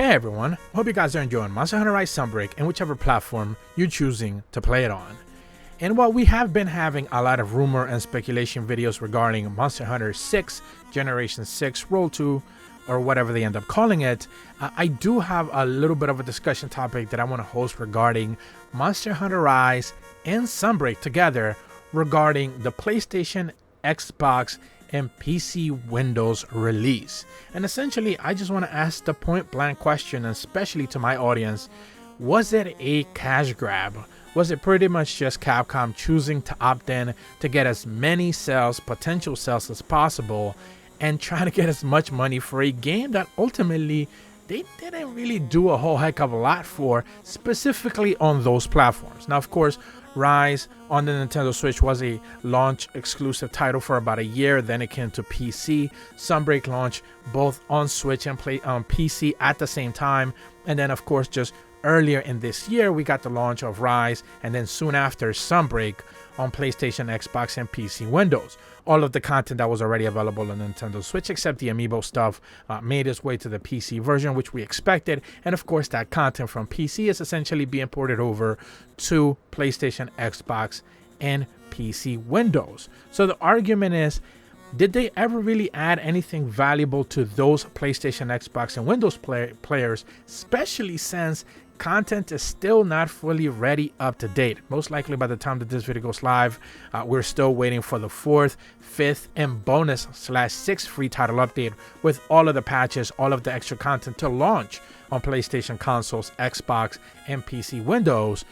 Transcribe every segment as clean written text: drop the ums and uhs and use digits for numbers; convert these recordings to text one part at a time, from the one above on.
Hey everyone, hope you guys are enjoying Monster Hunter Rise Sunbreak in whichever platform you're choosing to play it on. And while we have been having a lot of rumor and speculation videos regarding Monster Hunter 6, Generation 6, Roll 2, or whatever they end up calling it, I do have a little bit of a discussion topic that I want to host regarding Monster Hunter Rise and Sunbreak together regarding the PlayStation, Xbox, and PC Windows release. And essentially, I just want to ask the point blank question, especially to my audience: was it a cash grab? Was it pretty much just Capcom choosing to opt in to get as many sales, potential sales as possible, and try to get as much money for a game that ultimately they didn't really do a whole heck of a lot for, specifically on those platforms? Now, of course, Rise on the Nintendo Switch was a launch exclusive title for about a year. Then it came to PC. Sunbreak launched both on Switch and PC at the same time. And then, of course, just earlier in this year, we got the launch of Rise, and then soon after, Sunbreak on PlayStation, Xbox, and PC Windows. All of the content that was already available on Nintendo Switch, except the amiibo stuff, made its way to the PC version, which we expected. And of course, that content from PC is essentially being ported over to PlayStation, Xbox, and PC Windows. So the argument is, did they ever really add anything valuable to those PlayStation, Xbox, and Windows players, especially since content is still not fully ready up to date? Most likely by the time that this video goes live, we're still waiting for the 4th, 5th, and bonus/6th free title update with all of the patches, all of the extra content to launch on PlayStation consoles, Xbox, and PC Windows.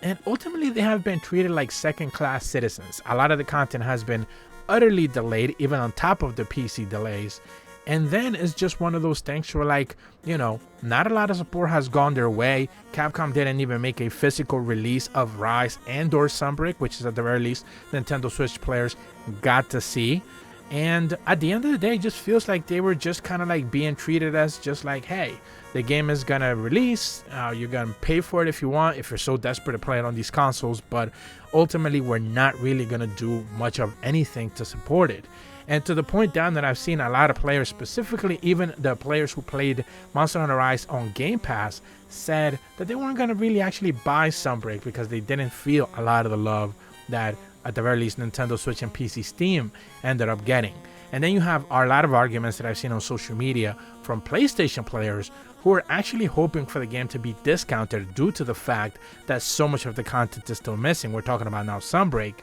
And ultimately, they have been treated like second-class citizens. A lot of the content has been utterly delayed, even on top of the PC delays. And then it's just one of those things where, like, you know, not a lot of support has gone their way. Capcom didn't even make a physical release of Rise and or Sunbreak, which is at the very least Nintendo Switch players got to see. And at the end of the day, it just feels like they were just kind of like being treated as just like, hey, the game is gonna release, you're gonna pay for it if you want, if you're so desperate to play it on these consoles, but ultimately we're not really gonna do much of anything to support it. And to the point down that I've seen a lot of players, specifically even the players who played Monster Hunter Rise on Game Pass, said that they weren't gonna really actually buy Sunbreak because they didn't feel a lot of the love that at the very least Nintendo Switch and PC Steam ended up getting. And then you have a lot of arguments that I've seen on social media from PlayStation players who are actually hoping for the game to be discounted due to the fact that so much of the content is still missing. We're talking about now Sunbreak,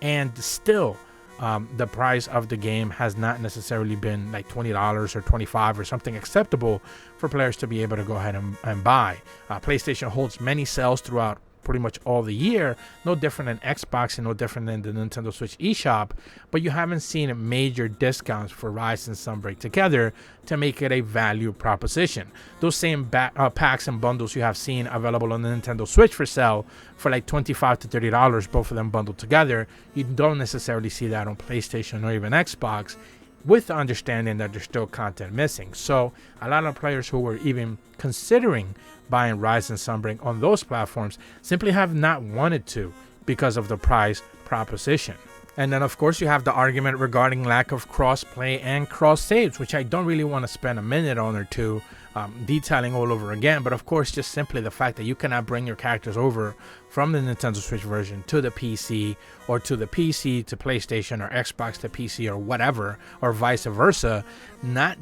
and still the price of the game has not necessarily been like $20 or $25 or something acceptable for players to be able to go ahead and buy. PlayStation holds many sales throughout pretty much all the year, no different than Xbox and no different than the Nintendo Switch eShop, but you haven't seen major discounts for Rise and Sunbreak together to make it a value proposition. Those same packs and bundles you have seen available on the Nintendo Switch for sale for like $25 to $30, both of them bundled together, you don't necessarily see that on PlayStation or even Xbox, with the understanding that there's still content missing. So a lot of players who were even considering buying Rise and Sunbreak on those platforms simply have not wanted to because of the price proposition. And then of course you have the argument regarding lack of cross-play and cross-saves, which I don't really want to spend a minute on or two detailing all over again, but of course just simply the fact that you cannot bring your characters over from the Nintendo Switch version to the PC, or to the PC to PlayStation, or Xbox to PC, or whatever, or vice versa, not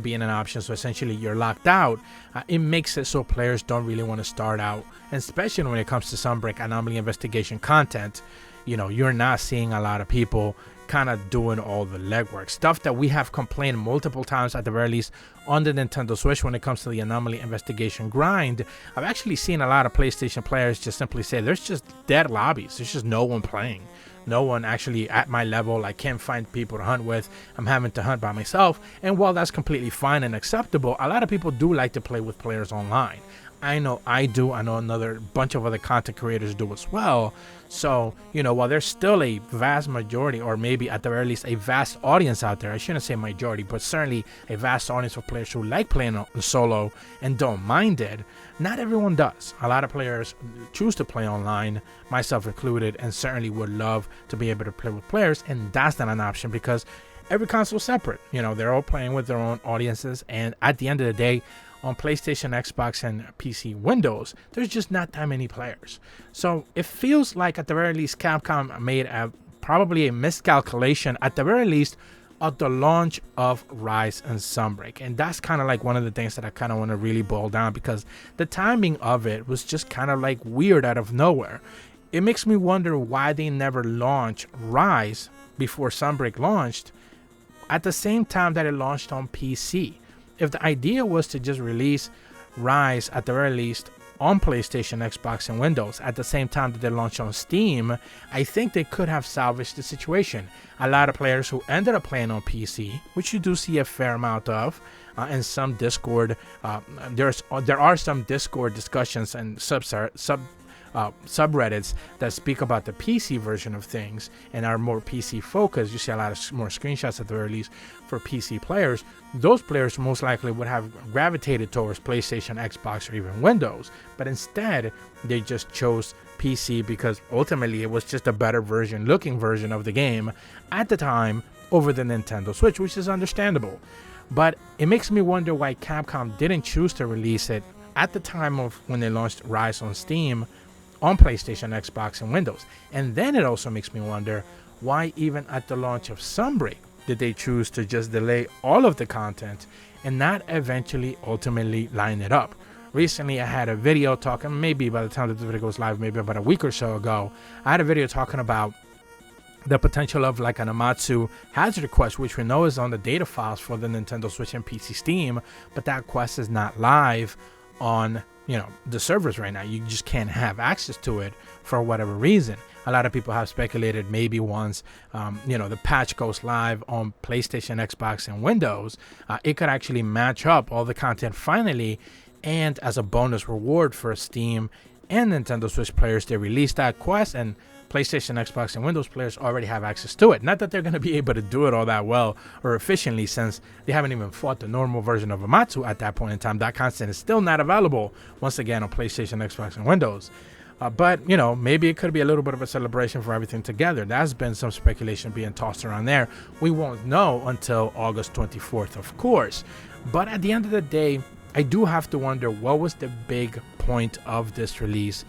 being an option, so essentially you're locked out. It makes it so players don't really want to start out, and especially when it comes to Sunbreak anomaly investigation content, you know, you're not seeing a lot of people kind of doing all the legwork stuff that we have complained multiple times, at the very least on the Nintendo Switch, when it comes to the anomaly investigation grind. I've actually seen a lot of PlayStation players just simply say there's just dead lobbies, there's just no one playing, no one actually at my level. I can't find people to hunt with, I'm having to hunt by myself. And while that's completely fine and acceptable, a lot of people do like to play with players online. I know I do. I know another bunch of other content creators do as well. So, you know, while there's still a vast majority, or maybe at the very least a vast audience out there, I shouldn't say majority, but certainly a vast audience of players who like playing solo and don't mind it, not everyone does. A lot of players choose to play online, myself included, and certainly would love to be able to play with players, and that's not an option because every console's separate. You know, they're all playing with their own audiences, and at the end of the day, on PlayStation, Xbox, and PC Windows, there's just not that many players. So it feels like at the very least Capcom made probably a miscalculation at the very least of the launch of Rise and Sunbreak. And that's kind of like one of the things that I kind of want to really boil down, because the timing of it was just kind of like weird out of nowhere. It makes me wonder why they never launched Rise before Sunbreak launched at the same time that it launched on PC. If the idea was to just release Rise at the very least on PlayStation, Xbox, and Windows at the same time that they launched on Steam, I think they could have salvaged the situation. A lot of players who ended up playing on PC, which you do see a fair amount of, and some Discord, there are some Discord discussions and subreddits that speak about the PC version of things and are more PC focused. You see a lot of more screenshots at the very least for PC players. Those players most likely would have gravitated towards PlayStation, Xbox, or even Windows, but instead they just chose PC because ultimately it was just a better looking version of the game at the time over the Nintendo Switch, which is understandable. But it makes me wonder why Capcom didn't choose to release it at the time of when they launched Rise on Steam on PlayStation, Xbox, and Windows. And then it also makes me wonder why even at the launch of Sunbreak did they choose to just delay all of the content and not eventually ultimately line it up. Recently I had a video talking, maybe by the time that the video goes live, maybe about a week or so ago, I had a video talking about the potential of like an Amatsu hazard quest, which we know is on the data files for the Nintendo Switch and PC Steam, but that quest is not live on the servers right now. You just can't have access to it for whatever reason. A lot of people have speculated maybe once the patch goes live on PlayStation, Xbox, and Windows, it could actually match up all the content finally, and as a bonus reward for Steam and Nintendo Switch players, they release that quest, and PlayStation, Xbox, and Windows players already have access to it. Not that they're going to be able to do it all that well or efficiently, since they haven't even fought the normal version of Amatsu at that point in time. That content is still not available, once again, on PlayStation, Xbox, and Windows. But maybe it could be a little bit of a celebration for everything together. There's been some speculation being tossed around there. We won't know until August 24th, of course. But at the end of the day, I do have to wonder, what was the big point of this release?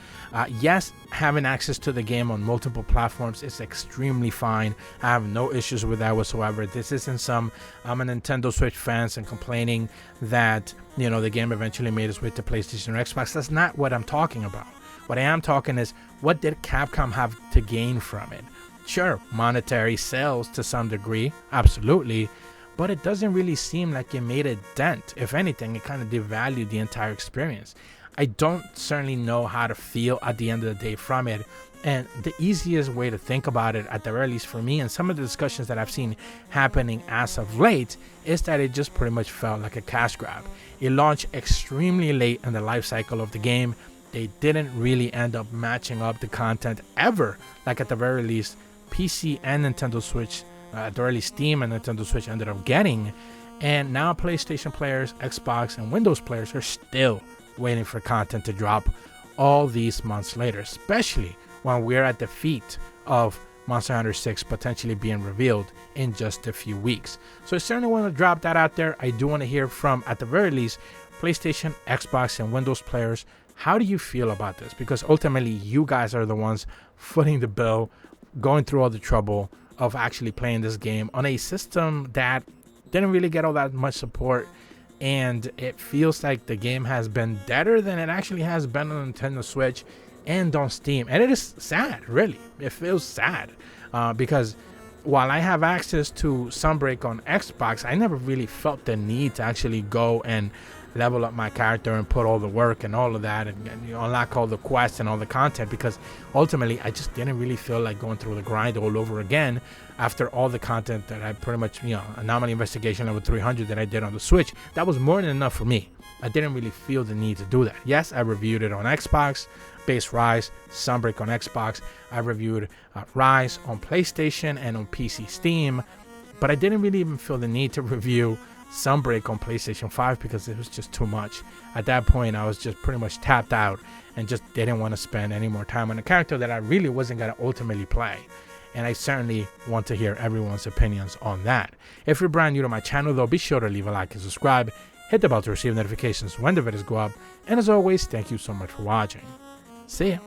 Yes, having access to the game on multiple platforms is extremely fine. I have no issues with that whatsoever. This isn't some I'm a Nintendo Switch fans and complaining that the game eventually made its way to PlayStation or Xbox. That's not what I'm talking about. What I am talking is, what did Capcom have to gain from it? Sure, monetary sales to some degree, absolutely, but it doesn't really seem like it made a dent. If anything, it kind of devalued the entire experience. I don't certainly know how to feel at the end of the day from it, and the easiest way to think about it, at the very least for me, and some of the discussions that I've seen happening as of late, is that it just pretty much felt like a cash grab. It launched extremely late in the life cycle of the game. They didn't really end up matching up the content ever, like at the very least PC and Nintendo Switch, at the very least Steam and Nintendo Switch ended up getting. And now PlayStation players, Xbox, and Windows players are still waiting for content to drop all these months later, especially when we're at the feet of Monster Hunter 6 potentially being revealed in just a few weeks. So I certainly want to drop that out there. I do want to hear from, at the very least, PlayStation, Xbox, and Windows players. How do you feel about this? Because ultimately, you guys are the ones footing the bill, going through all the trouble of actually playing this game on a system that didn't really get all that much support, and it feels like the game has been deader than it actually has been on Nintendo Switch and on Steam. And it is sad, really. It feels sad, because while I have access to Sunbreak on Xbox, I never really felt the need to actually go and level up my character and put all the work and all of that, and unlock all the quests and all the content, because ultimately I just didn't really feel like going through the grind all over again after all the content that I pretty much, Anomaly Investigation level 300 that I did on the Switch. That was more than enough for me. I didn't really feel the need to do that. Yes, I reviewed it on Xbox, Base Rise, Sunbreak on Xbox. I reviewed Rise on PlayStation and on PC Steam, but I didn't really even feel the need to review Sunbreak on PlayStation 5 because it was just too much. At that point, I was just pretty much tapped out and just didn't want to spend any more time on a character that I really wasn't going to ultimately play. And I certainly want to hear everyone's opinions on that. If you're brand new to my channel, though, be sure to leave a like and subscribe. hit the bell to receive notifications when the videos go up, and as always, thank you so much for watching. See ya!